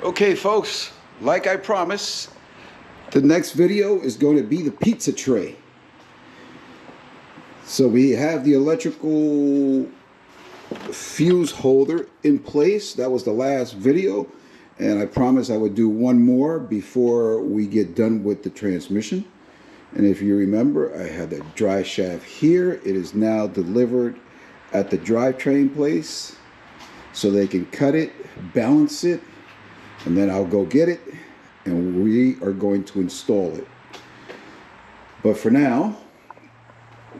Okay, folks, like I promised, the next video is going to be the pizza tray. So we have the electrical fuse holder in place. That was the last video, and I promised I would do one more before we get done with the transmission. And if you remember, I had the drive shaft here. It is now delivered at the drivetrain place, so they can cut it, balance it, and then I'll go get it and we are going to install it. But for now,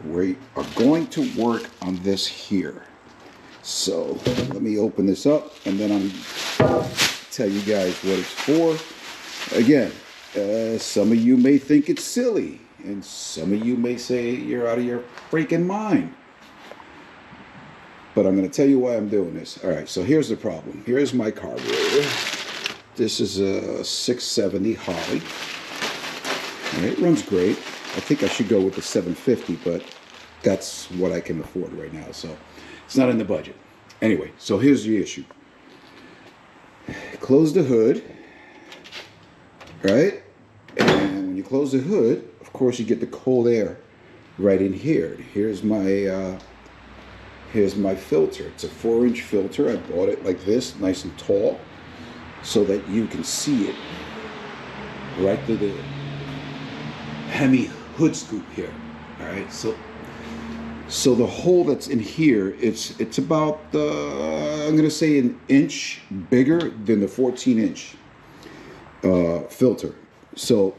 we are going to work on this here. So let me open this up and then I'm tell you guys what it's for. Again, some of you may think it's silly and some of you may say you're out of your freaking mind. But I'm going to tell you why I'm doing this. All right, so here's the problem. Here's my carburetor. This is a 670 Holly. All right, it runs great. I think I should go with the 750, but that's what I can afford right now. So it's not in the budget. Anyway, so here's the issue. Close the hood, right? And when you close the hood, of course, you get the cold air right in here. Here's my filter. It's a 4-inch filter. I bought it like this, nice and tall, so that you can see it right through the Hemi hood scoop here. All right, so the hole that's in here, it's about I'm gonna say an inch bigger than the 14-inch filter. So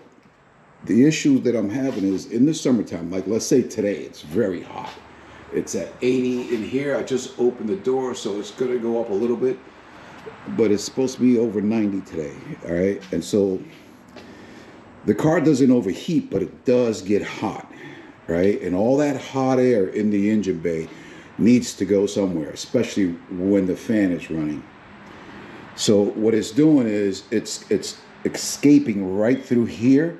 the issue that I'm having is in the summertime, like let's say today, it's very hot. It's at 80 in here. I just opened the door, so it's gonna go up a little bit, but it's supposed to be over 90 today, all right? And so the car doesn't overheat, but it does get hot, right? And all that hot air in the engine bay needs to go somewhere, especially when the fan is running. So what it's doing is it's escaping right through here,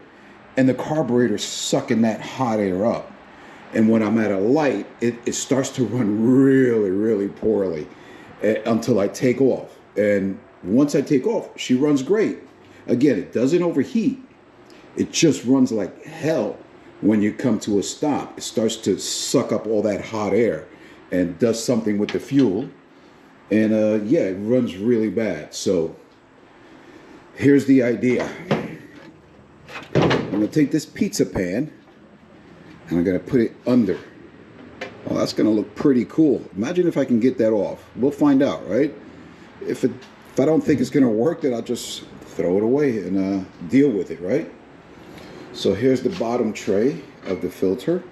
and the carburetor's sucking that hot air up. And when I'm at a light, it starts to run really, really poorly until I take off. And once I take off, she runs great. Again, it doesn't overheat. It just runs like hell when you come to a stop. It starts to suck up all that hot air and does something with the fuel. And yeah, it runs really bad. So here's the idea. I'm gonna take this pizza pan and I'm gonna put it under. Well, that's gonna look pretty cool. Imagine if I can get that off. We'll find out, right? If I don't think it's gonna work, then I'll just throw it away and deal with it, right? So here's the bottom tray of the filter,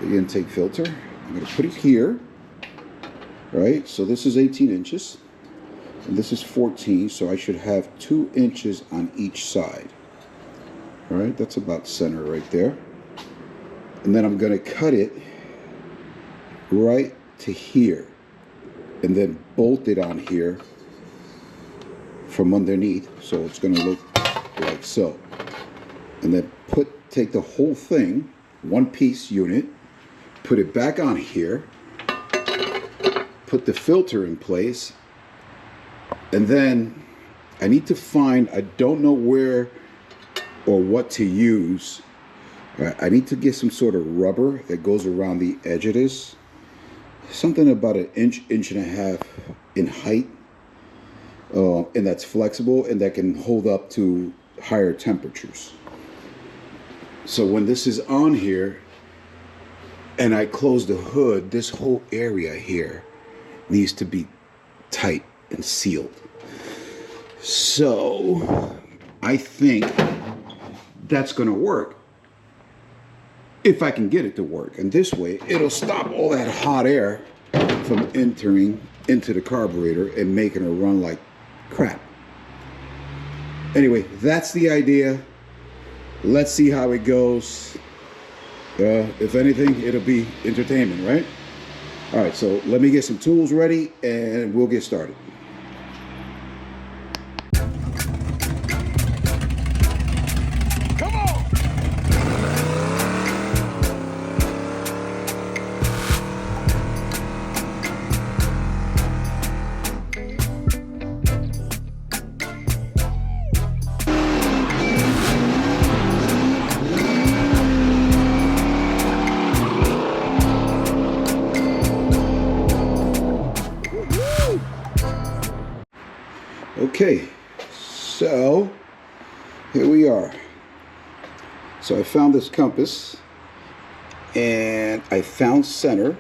the intake filter. I'm gonna put it here, right? So this is 18 inches and this is 14, so I should have 2 inches on each side. All right, that's about center right there. And then I'm gonna cut it right to here and then bolt it on here from underneath, so it's gonna look like so. And then take the whole thing, one piece unit, put it back on here, put the filter in place, and then I need to find, I don't know where or what to use. I need to get some sort of rubber that goes around the edge of this. Something about an inch, inch and a half in height, and that's flexible and that can hold up to higher temperatures. So when this is on here and I close the hood, this whole area here needs to be tight and sealed. So I think that's gonna work if I can get it to work. And this way it'll stop all that hot air from entering into the carburetor and making it run like crap. Anyway, that's the idea. Let's see how it goes. If anything, it'll be entertainment, right? All right, so let me get some tools ready and we'll get started. Okay, so here we are. So I found this compass and I found center.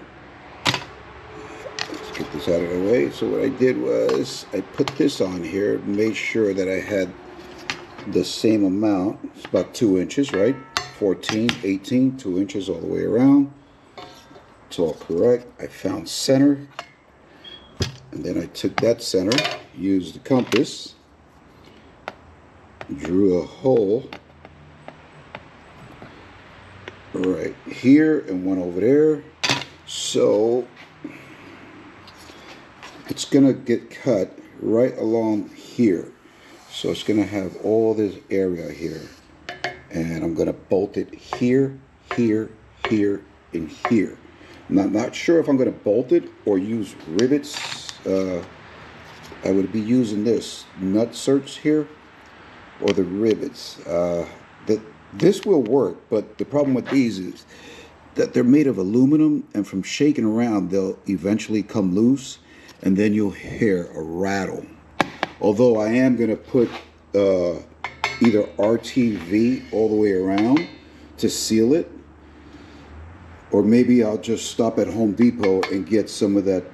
Let's get this out of the way. So what I did was I put this on here, made sure that I had the same amount. It's about 2 inches, right? 14, 18, 2 inches all the way around. It's all correct. I found center. And then I took that center, used the compass, drew a hole right here and one over there. So it's gonna get cut right along here. So it's gonna have all this area here. And I'm gonna bolt it here, here, here, and here. I'm not sure if I'm gonna bolt it or use rivets. I would be using this nut certs here or the rivets. This will work, but the problem with these is that they're made of aluminum, and from shaking around they'll eventually come loose, and then you'll hear a rattle. Although I am going to put either RTV all the way around to seal it, or maybe I'll just stop at Home Depot and get some of that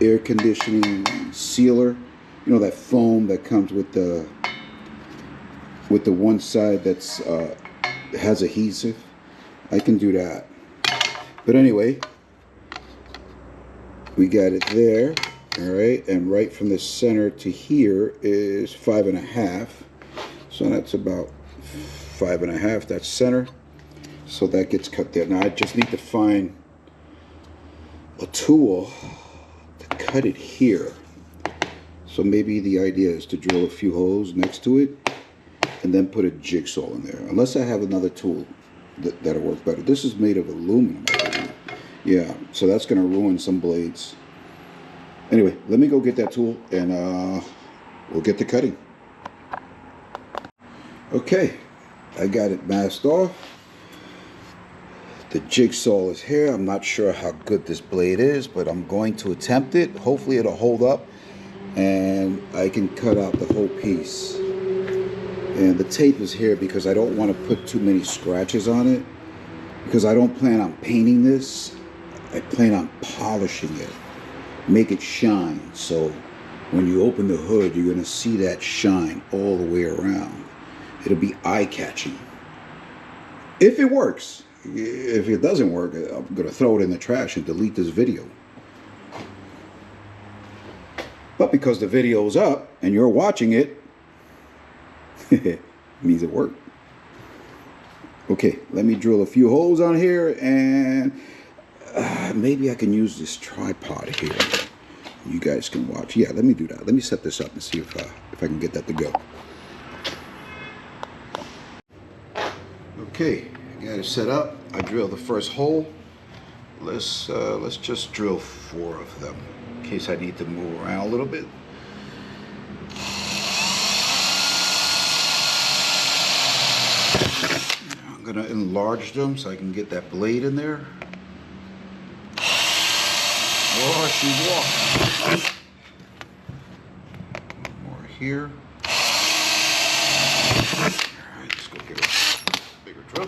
air conditioning sealer, you know, that foam that comes with the one side that's has adhesive. I can do that. But anyway, we got it there. All right, and right from the center to here is 5.5. So that's about 5.5. That's center. So that gets cut there. Now I just need to find a tool to cut it here. So maybe the idea is to drill a few holes next to it and then put a jigsaw in there. Unless I have another tool that'll work better. This is made of aluminum, I believe. Yeah, so that's going to ruin some blades. Anyway, let me go get that tool and we'll get to cutting. Okay, I got it masked off. The jigsaw is here. I'm not sure how good this blade is, but I'm going to attempt it. Hopefully it'll hold up and I can cut out the whole piece. And the tape is here because I don't want to put too many scratches on it, because I don't plan on painting this. I plan on polishing it, make it shine. So when you open the hood, you're going to see that shine all the way around. It'll be eye-catching. If it works. If it doesn't work, I'm going to throw it in the trash and delete this video. But because the video is up and you're watching it, it means it worked. Okay, let me drill a few holes on here, and maybe I can use this tripod here. You guys can watch. Yeah, let me do that. Let me set this up and see if I can get that to go. Okay. Got it set up. I drilled the first hole. Let's just drill 4 of them in case I need to move around a little bit. I'm gonna enlarge them so I can get that blade in there. Oh, she walked. More here. All right, let's go get a bigger drill.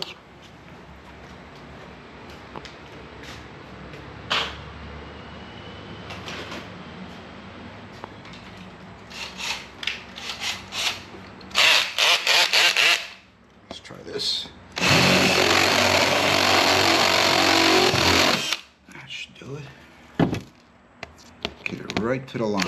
This. That should do it. Get it right to the line.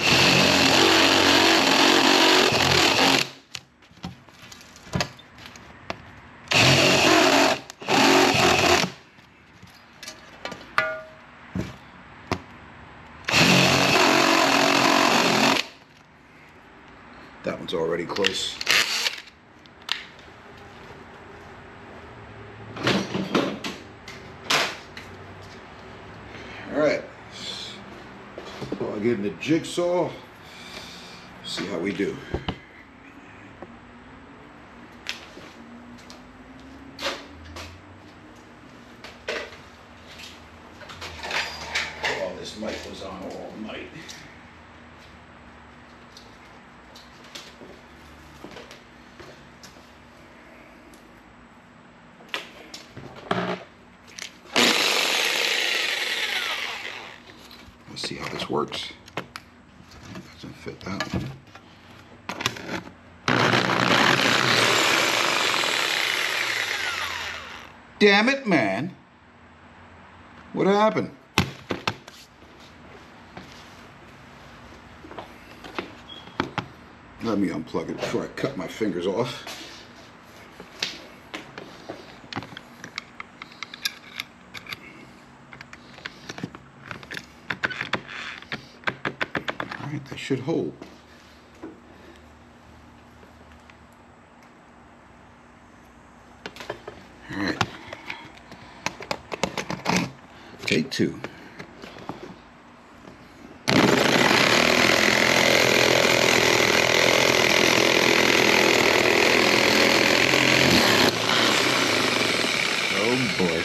That one's already close. Alright, plug in the jigsaw, see how we do. Oh, this mic was on all night. works. Doesn't fit that one. Damn it, man. What happened? Let me unplug it before I cut my fingers off. All right, that should hold. All right. Take two. Oh boy.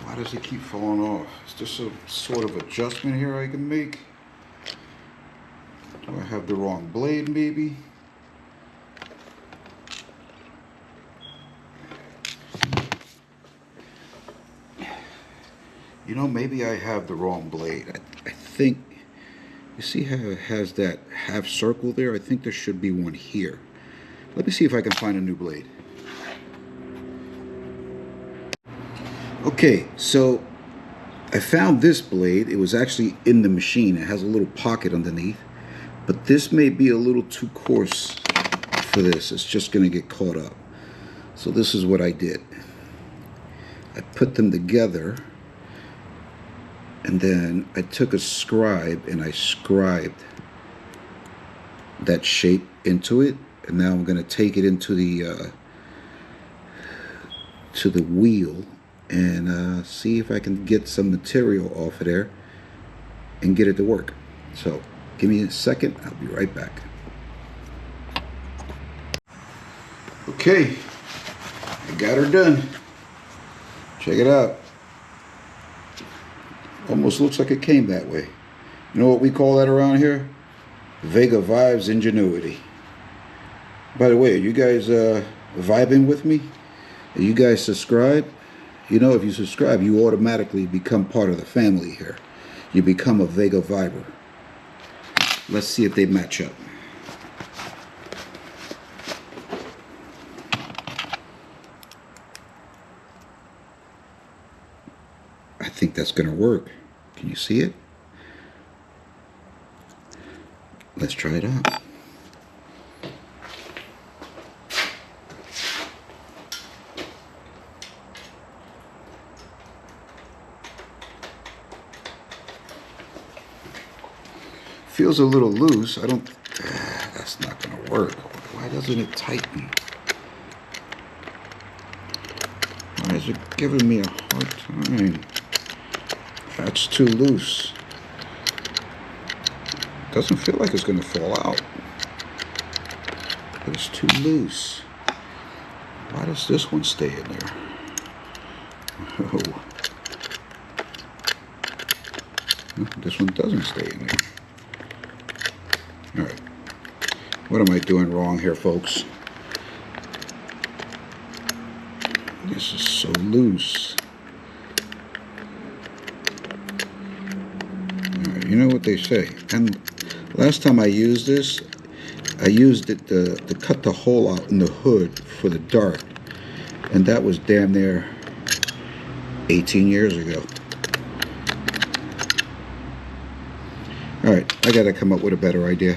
Why does it keep falling off? Is there some sort of adjustment here I can make? Do I have the wrong blade maybe? You know, maybe I have the wrong blade. I think, you see how it has that half circle there? I think there should be one here. Let me see if I can find a new blade. Okay, so I found this blade. It was actually in the machine. It has a little pocket underneath. But this may be a little too coarse for this. It's just going to get caught up. So this is what I did. I put them together. And then I took a scribe and I scribed that shape into it. And now I'm going to take it into the wheel and see if I can get some material off of there and get it to work. So give me a second. I'll be right back. Okay, I got her done. Check it out. Almost looks like it came that way. You know what we call that around here? Vega Vibes Ingenuity. By the way, are you guys vibing with me? Are you guys subscribed? You know, if you subscribe, you automatically become part of the family here. You become a Vega Viber. Let's see if they match up. I think that's going to work. Can you see it? Let's try it out. Feels a little loose. I don't. That's not going to work. Why doesn't it tighten? Why is it giving me a hard time? That's too loose. Doesn't feel like it's going to fall out. But it's too loose. Why does this one stay in there? Oh. This one doesn't stay in there. Alright. What am I doing wrong here, folks? This is so loose. Alright, you know what they say. And last time I used this, I used it to cut the hole out in the hood for the dart. And that was damn near 18 years ago. Alright, I gotta come up with a better idea.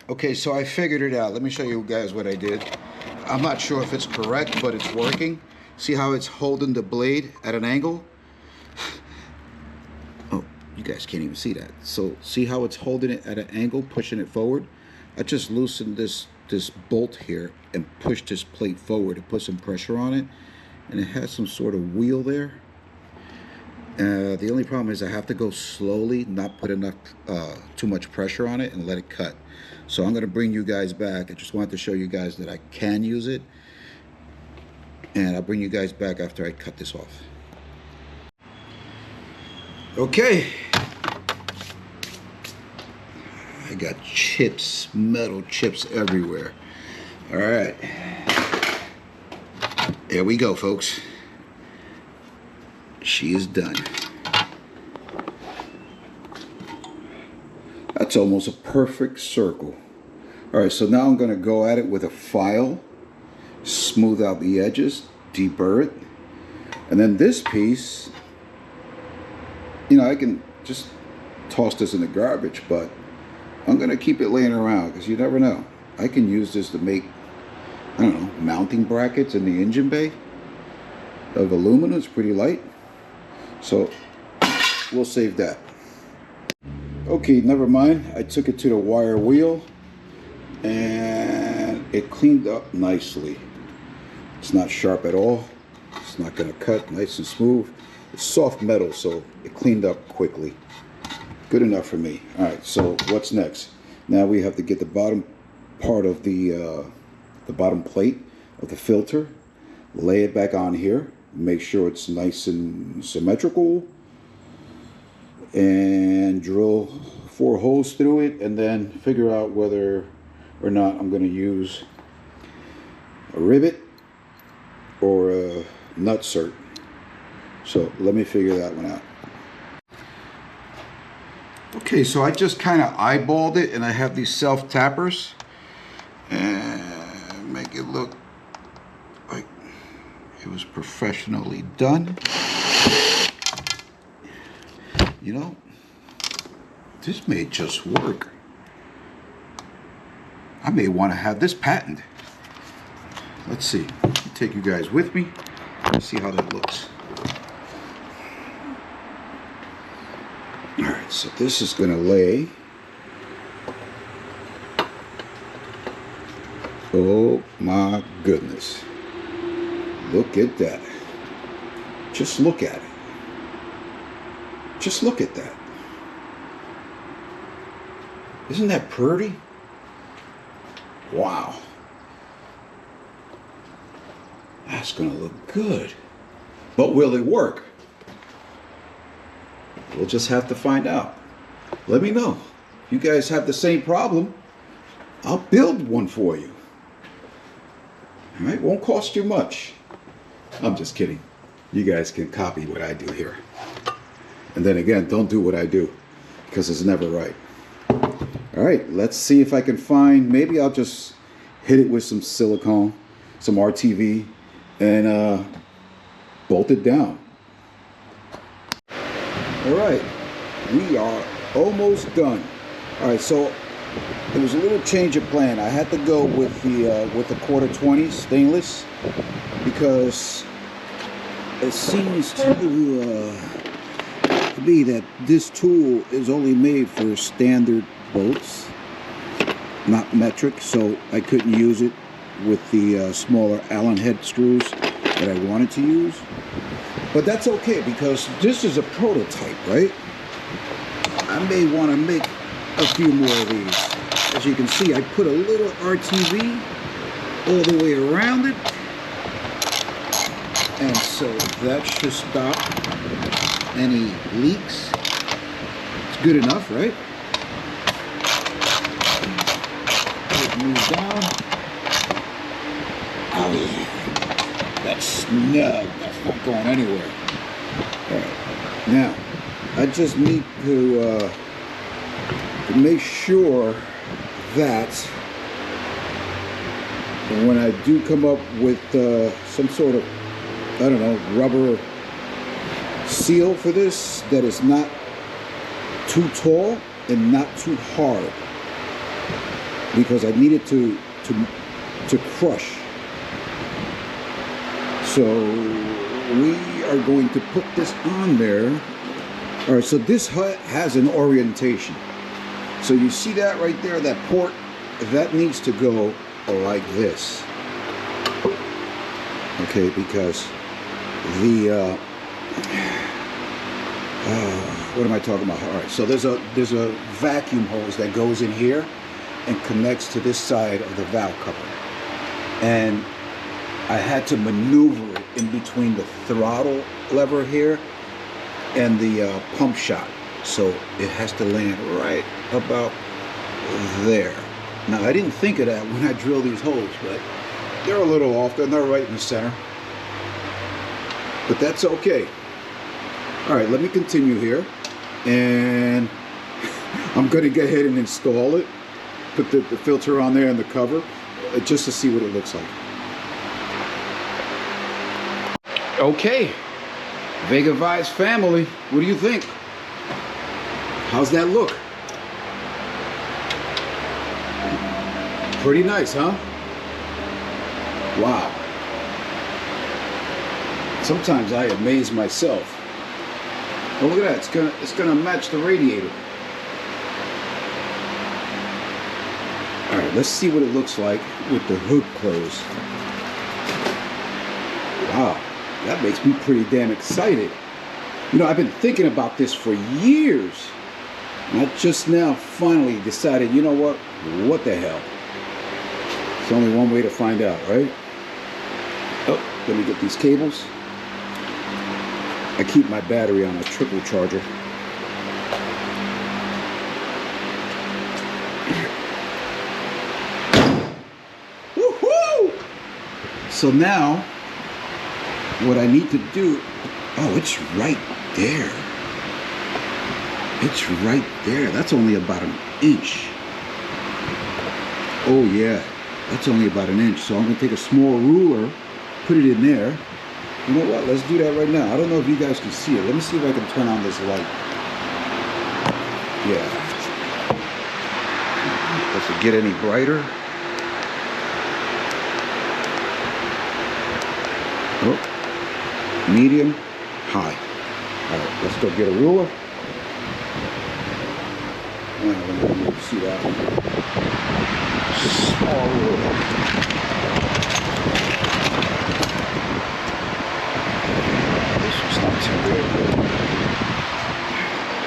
Okay, so I figured it out. Let me show you guys what I did. I'm not sure if it's correct, but it's working. See how it's holding the blade at an angle? Oh, you guys can't even see that. So see how it's holding it at an angle, pushing it forward? I just loosened this bolt here and pushed this plate forward to put some pressure on it. And it has some sort of wheel there. The only problem is I have to go slowly, not put enough, too much pressure on it, and let it cut. So I'm going to bring you guys back. I just wanted to show you guys that I can use it, and I'll bring you guys back after I cut this off. Okay. I got chips, metal chips everywhere. All right. There we go, folks. She is done. That's almost a perfect circle. All right, so now I'm going to go at it with a file, smooth out the edges, deburr it, and then this piece, you know, I can just toss this in the garbage, but I'm going to keep it laying around because you never know. I can use this to make, I don't know, mounting brackets in the engine bay of aluminum. It's pretty light, so we'll save that. Okay, never mind. I took it to the wire wheel and it cleaned up nicely. It's not sharp at all. It's not going to cut. Nice and smooth. It's soft metal, so it cleaned up quickly. Good enough for me. All right, so what's next? Now we have to get the bottom part of the bottom plate of the filter, lay it back on here, make sure it's nice and symmetrical, and drill 4 holes through it, and then figure out whether or not I'm going to use a rivet or a nutsert. So let me figure that one out. Okay, so I just kind of eyeballed it, and I have these self tappers, and make it look like it was professionally done. You know, this may just work. I may want to have this patent. Let's see. I'll take you guys with me. Let's see how that looks. Alright, so this is going to lay. Oh my goodness. Look at that. Just look at it. Just look at that. Isn't that pretty? Wow. That's going to look good. But will it work? We'll just have to find out. Let me know. If you guys have the same problem, I'll build one for you. All right, won't cost you much. I'm just kidding. You guys can copy what I do here. And then again, don't do what I do, because it's never right. All right, let's see if I can find, maybe I'll just hit it with some silicone, some RTV, and bolt it down. All right, we are almost done. All right, so there was a little change of plan. I had to go with the quarter 20 stainless because it seems to me that this tool is only made for standard bolts, not metric, so I couldn't use it with the smaller Allen head screws that I wanted to use. But that's okay, because this is a prototype, right? I may want to make a few more of these. As you can see, I put a little RTV all the way around it, and so that should stop any leaks. It's good enough, right? It moves down. Oh yeah, that's snug. That's not going anywhere. All right. Now, I just need to make sure that when I do come up with some sort of, I don't know, rubber seal for this, that it's not too tall and not too hard, because I need it to crush. So we are going to put this on there. All right, so this has an orientation. So you see that right there, that port, that needs to go like this. Okay, because What am I talking about? All right, so there's a vacuum hose that goes in here and connects to this side of the valve cover, and I had to maneuver it in between the throttle lever here and the pump shot, so it has to land right about there. Now, I didn't think of that when I drilled these holes, but they're a little off. They're not right in the center, but that's okay. All right, let me continue here, and I'm going to go ahead and install it, put the filter on there and the cover, just to see what it looks like. Okay, Vega Vibes family, what do you think? How's that look? Pretty nice, huh? Wow. Sometimes I amaze myself. Oh, look at that, it's gonna match the radiator. All right, let's see what it looks like with the hood closed. Wow, that makes me pretty damn excited. You know, I've been thinking about this for years, and I just now finally decided, you know what the hell? There's only one way to find out, right? Oh, let me get these cables. I keep my battery on a triple charger. Woohoo! So now, what I need to do, oh, it's right there. It's right there. That's only about an inch. Oh yeah, that's only about an inch. So I'm gonna take a small ruler, put it in there. You know what? Let's do that right now. I don't know if you guys can see it. Let me see if I can turn on this light. Yeah. Does it get any brighter? Oh. Medium, high. All right, let's go get a ruler. Now, let me see that one. Small ruler.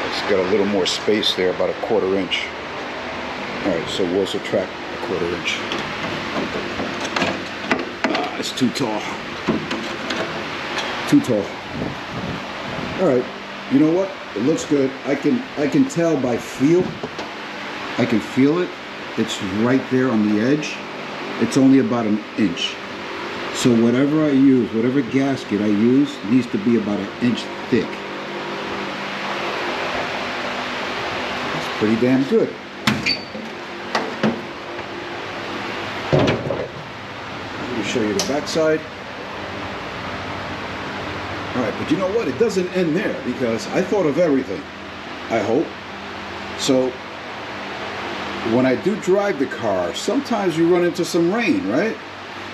It's got a little more space there, about a 1/4 inch. All right, so we'll subtract a 1/4 inch. It's too tall. Too tall. All right, you know what? It looks good. I can tell by feel. I can feel it. It's right there on the edge. It's only about an inch. So whatever I use, whatever gasket I use, needs to be about an inch thick. That's pretty damn good. Let me show you the back side. All right, but you know what? It doesn't end there, because I thought of everything, I hope. So when I do drive the car, sometimes you run into some rain, right?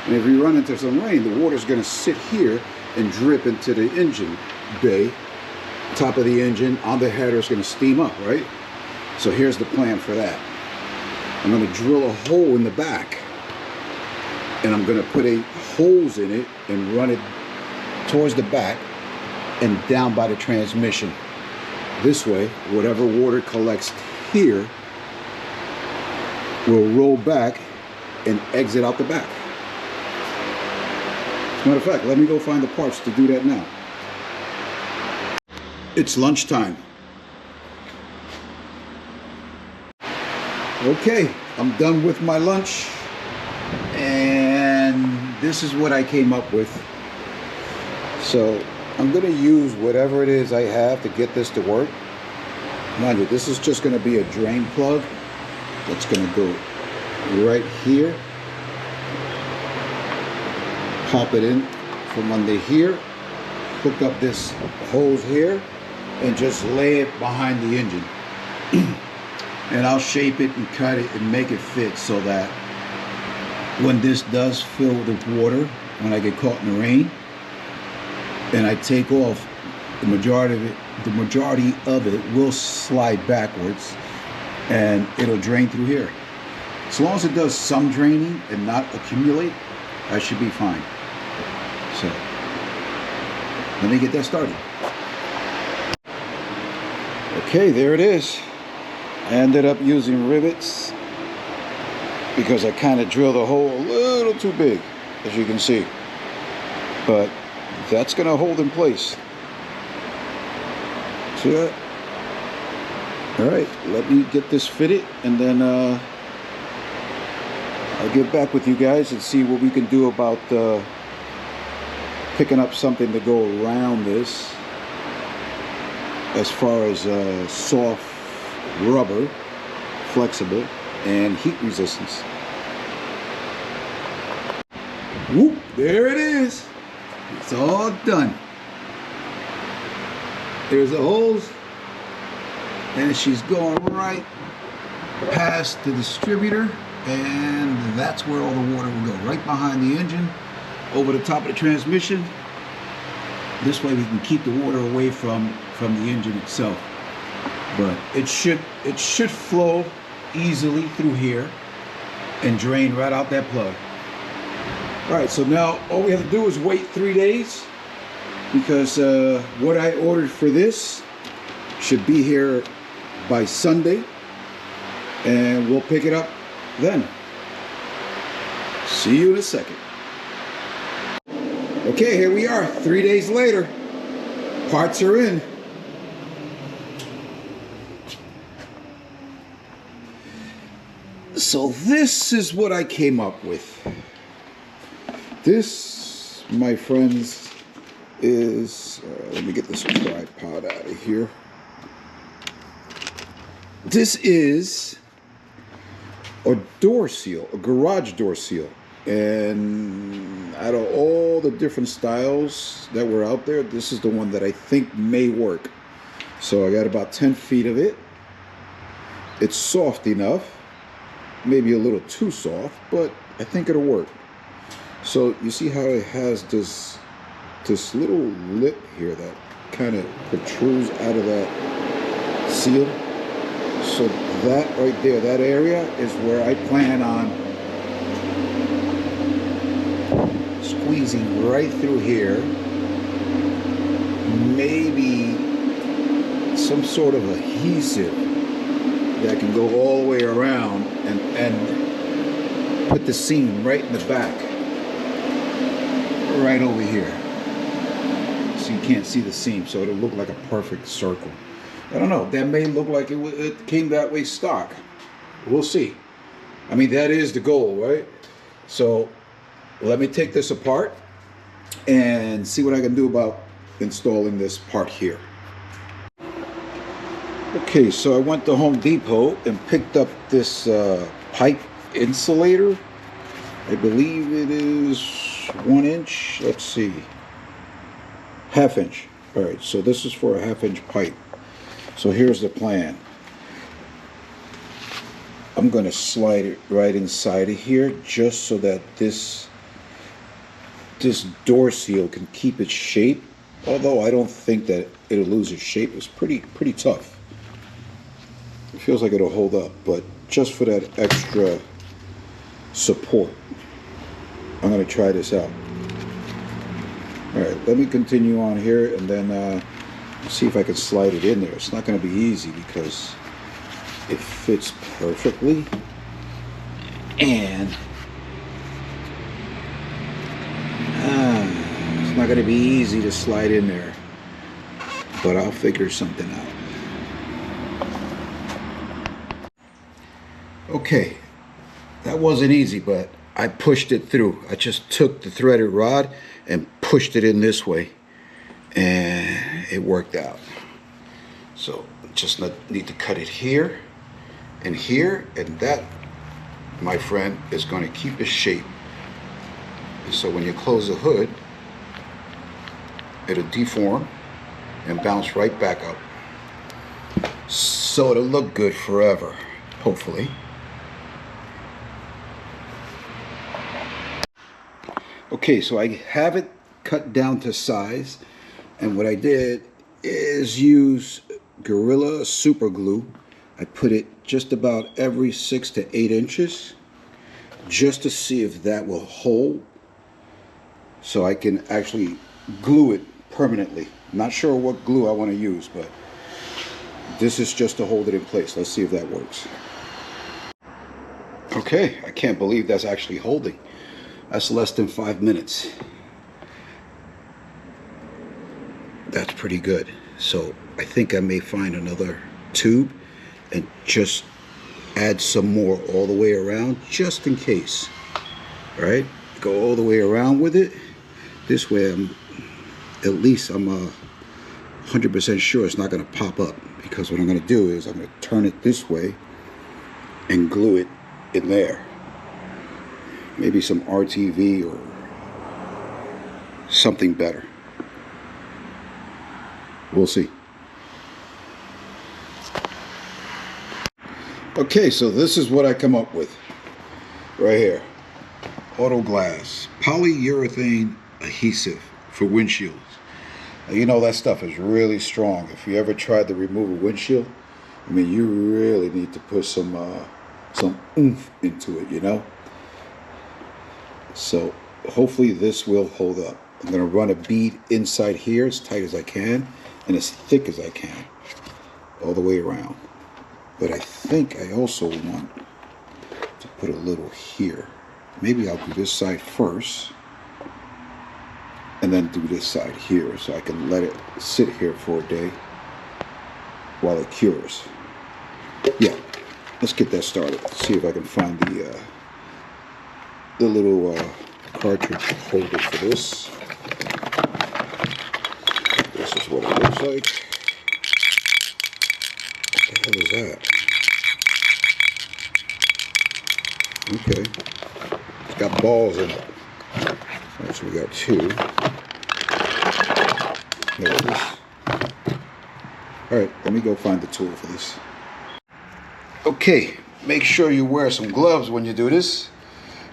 And if you run into some rain, the water's going to sit here and drip into the engine bay. Top of the engine, on the header, is going to steam up, right? So here's the plan for that. I'm going to drill a hole in the back, and I'm going to put a hose in it and run it towards the back and down by the transmission. This way, whatever water collects here will roll back and exit out the back. As a matter of fact, let me go find the parts to do that now. It's lunchtime. Okay, I'm done with my lunch, and this is what I came up with. So I'm going to use whatever it is I have to get this to work. Mind you, this is just going to be a drain plug that's going to go right here. Pop it in from under here, hook up this hose here, and just lay it behind the engine. And I'll shape it and cut it and make it fit so that when this does fill with water, when I get caught in the rain and I take off, the majority of it will slide backwards and it'll drain through here. As long as it does some draining and not accumulate, I should be fine. So let me get that started. Okay, there it is. I ended up using rivets because I kind of drilled a hole a little too big, as you can see. But that's going to hold in place. See that? All right, let me get this fitted, and then I'll get back with you guys and see what we can do about picking up something to go around this, as far as soft rubber, flexible, and heat resistance. Whoop, there it is. It's all done. There's the holes, and she's going right past the distributor, and that's where all the water will go, right behind the engine, over the top of the transmission. This way we can keep the water away from the engine itself. But it should flow easily through here and drain right out that plug. All right, so now all we have to do is wait 3 days, because what I ordered for this should be here by Sunday, and we'll pick it up then. See you in a second. Okay, here we are, 3 days later. Parts are in. So this is what I came up with. This, my friends, is, let me get this tripod out of here. This is a door seal, a garage door seal. And out of all the different styles that were out there, this is the one that I think may work. So I got about 10 feet of it. It's soft enough, maybe a little too soft, but I think it'll work. So you see how it has this little lip here that kind of protrudes out of that seal. So that right there, that area is where I plan on squeezing right through here. Maybe some sort of adhesive that can go all the way around and put the seam right in the back, right over here, so you can't see the seam, so it'll look like a perfect circle. I don't know, that may look like it came that way stock. We'll see. I mean, that is the goal, right? So let me take this apart and see what I can do about installing this part here. Okay, so I went to Home Depot and picked up this pipe insulator. I believe it is 1 inch. Let's see, 1/2 inch. All right, so this is for a 1/2 inch pipe. So here's the plan. I'm going to slide it right inside of here, just so that this door seal can keep its shape. Although I don't think that it'll lose its shape. It's pretty tough. It feels like it'll hold up, but just for that extra support, I'm going to try this out. All right, let me continue on here, and then see if I can slide it in there. It's not going to be easy because it fits perfectly, and it's not going to be easy to slide in there, but I'll figure something out. Okay, that wasn't easy, but I pushed it through. I just took the threaded rod and pushed it in this way, and it worked out. So just need to cut it here and here, and that, my friend, is going to keep its shape. So when you close the hood, it'll deform and bounce right back up. So it'll look good forever, hopefully. Okay, so I have it cut down to size, and what I did is use Gorilla Super Glue. I put it just about every 6 to 8 inches, just to see if that will hold, so I can actually glue it permanently. I'm not sure what glue I want to use, but This is just to hold it in place. Let's see if that works. Okay, I can't believe that's actually holding. That's less than 5 minutes. That's pretty good. So I think I may find another tube and just add some more all the way around, just in case. All right, go all the way around with it. This way at least I'm 100% sure it's not going to pop up, because what I'm going to do is I'm going to turn it this way and glue it in there. Maybe some RTV or something better. We'll see. Okay, so this is what I come up with right here. Auto glass, polyurethane adhesive for windshields. Now, you know that stuff is really strong. If you ever tried to remove a windshield, I mean, you really need to put some oomph into it, you know. So hopefully this will hold up. I'm going to run a bead inside here as tight as I can and as thick as I can all the way around. But I think I also want to put a little here. Maybe I'll do this side first and then do this side here, so I can let it sit here for a day while it cures. Yeah, let's get that started. See if I can find the little cartridge holder for this. This is what it looks like. What the hell is that? Okay. It's got balls in it. Alright, so we got two. There it is. Alright, let me go find the tool for this. Okay, make sure you wear some gloves when you do this.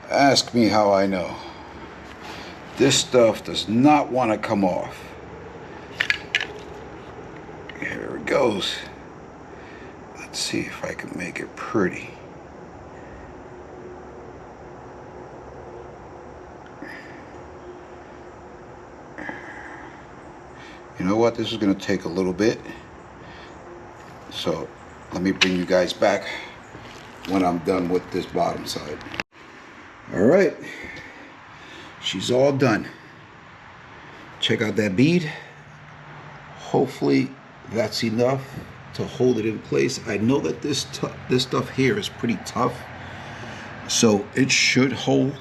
Ask me how I know. This stuff does not want to come off. Here it goes. Let's see if I can make it pretty. You know what? This is going to take a little bit. So let me bring you guys back when I'm done with this bottom side. All right. She's all done. Check out that bead. Hopefully that's enough to hold it in place. I know that this stuff here is pretty tough, so it should hold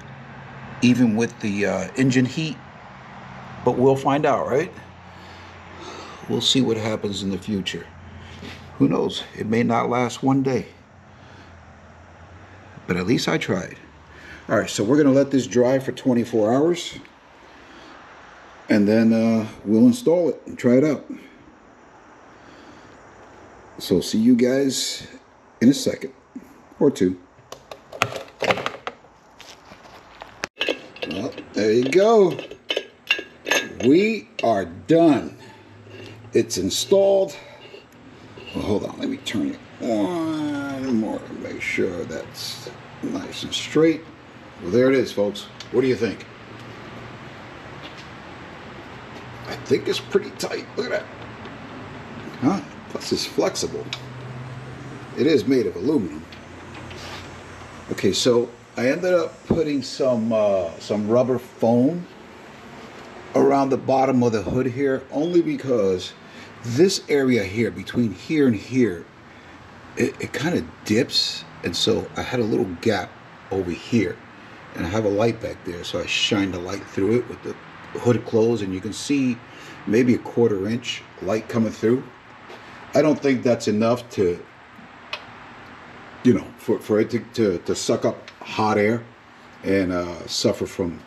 even with the engine heat, but we'll find out, right? We'll see what happens in the future. Who knows? It may not last one day, but at least I tried. All right, so we're gonna let this dry for 24 hours and then we'll install it and try it out. So see you guys in a second or two. Well, there you go. We are done. It's installed. Well, hold on, let me turn it one more to make sure that's nice and straight. Well, there it is, folks. What do you think? I think it's pretty tight. Look at that. Huh? Plus it's flexible. It is made of aluminum. Okay, so I ended up putting some rubber foam around the bottom of the hood here, only because this area here, between here and here, it kind of dips, and so I had a little gap over here, and I have a light back there, so I shine the light through it with the hood closed, and you can see maybe a 1/4 inch light coming through. I don't think that's enough to, you know, for it to suck up hot air and suffer from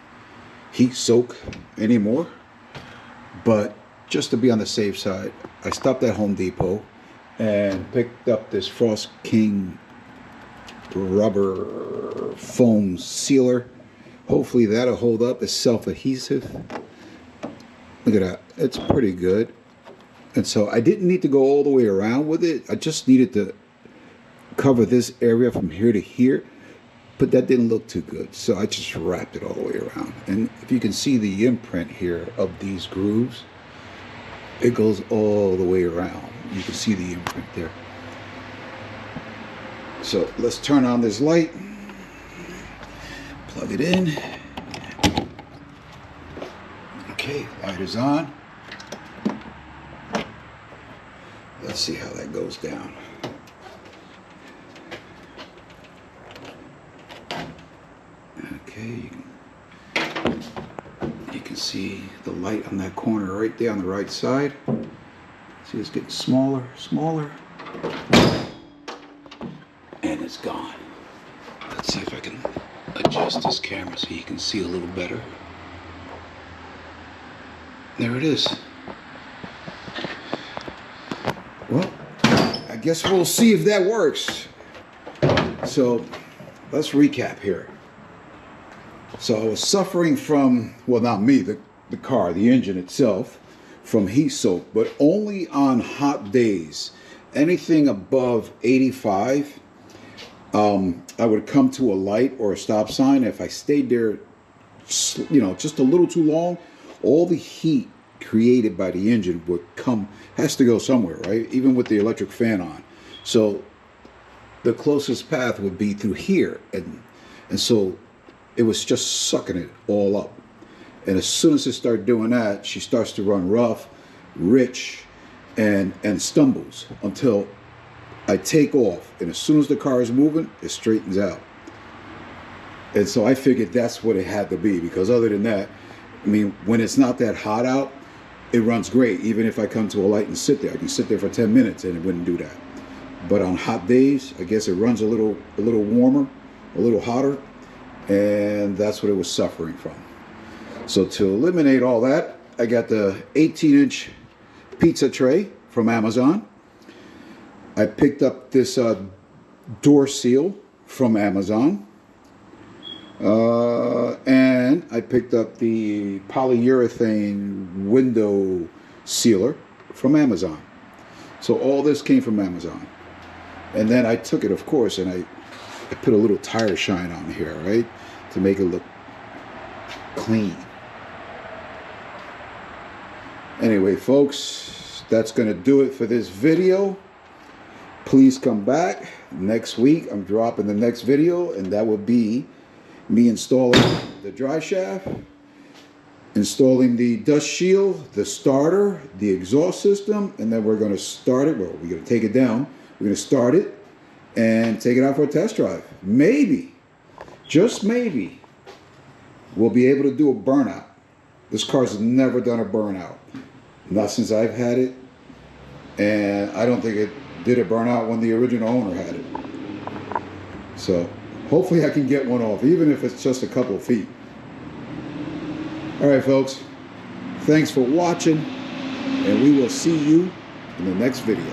heat soak anymore. But just to be on the safe side, I stopped at Home Depot and picked up this Frost King rubber foam sealer. Hopefully that'll hold up. It's self-adhesive. Look at that. It's pretty good. And so I didn't need to go all the way around with it. I just needed to cover this area from here to here, but that didn't look too good, so I just wrapped it all the way around. And if you can see the imprint here of these grooves, it goes all the way around. You can see the imprint there. So let's turn on this light. Plug it in. Okay, light is on. Let's see how that goes down. Okay, you can see the light on that corner right there on the right side. See, it's getting smaller, smaller, and it's gone. Let's see if I can adjust this camera so you can see a little better. There it is. Well, I guess we'll see if that works. So let's recap here. So I was suffering from, well, not me, the car, the engine itself, from heat soak, but only on hot days. Anything above 85, I would come to a light or a stop sign. If I stayed there, you know, just a little too long, all the heat created by the engine has to go somewhere, right? Even with the electric fan on. So the closest path would be through here. And so it was just sucking it all up. And as soon as it started doing that, she starts to run rough, rich, and stumbles until I take off. And as soon as the car is moving, it straightens out. And so I figured that's what it had to be, because other than that, I mean, when it's not that hot out, it runs great. Even if I come to a light and sit there, I can sit there for 10 minutes and it wouldn't do that. But on hot days, I guess it runs a little warmer, a little hotter, and that's what it was suffering from. So to eliminate all that, I got the 18-inch pizza tray from Amazon. I picked up this door seal from Amazon. And I picked up the polyurethane window sealer from Amazon. So all this came from Amazon. And then I took it, of course, and I put a little tire shine on here, right? To make it look clean. Anyway, folks, that's going to do it for this video. Please come back. Next week, I'm dropping the next video, and that will be me installing the dry shaft, installing the dust shield, the starter, the exhaust system, and then we're going to start it. Well, we're going to take it down. We're going to start it and take it out for a test drive. Maybe, just maybe, we'll be able to do a burnout. This car's never done a burnout. Not since I've had it. And I don't think it did a burnout when the original owner had it. So hopefully I can get one off, even if it's just a couple of feet. All right, folks. Thanks for watching. And we will see you in the next video.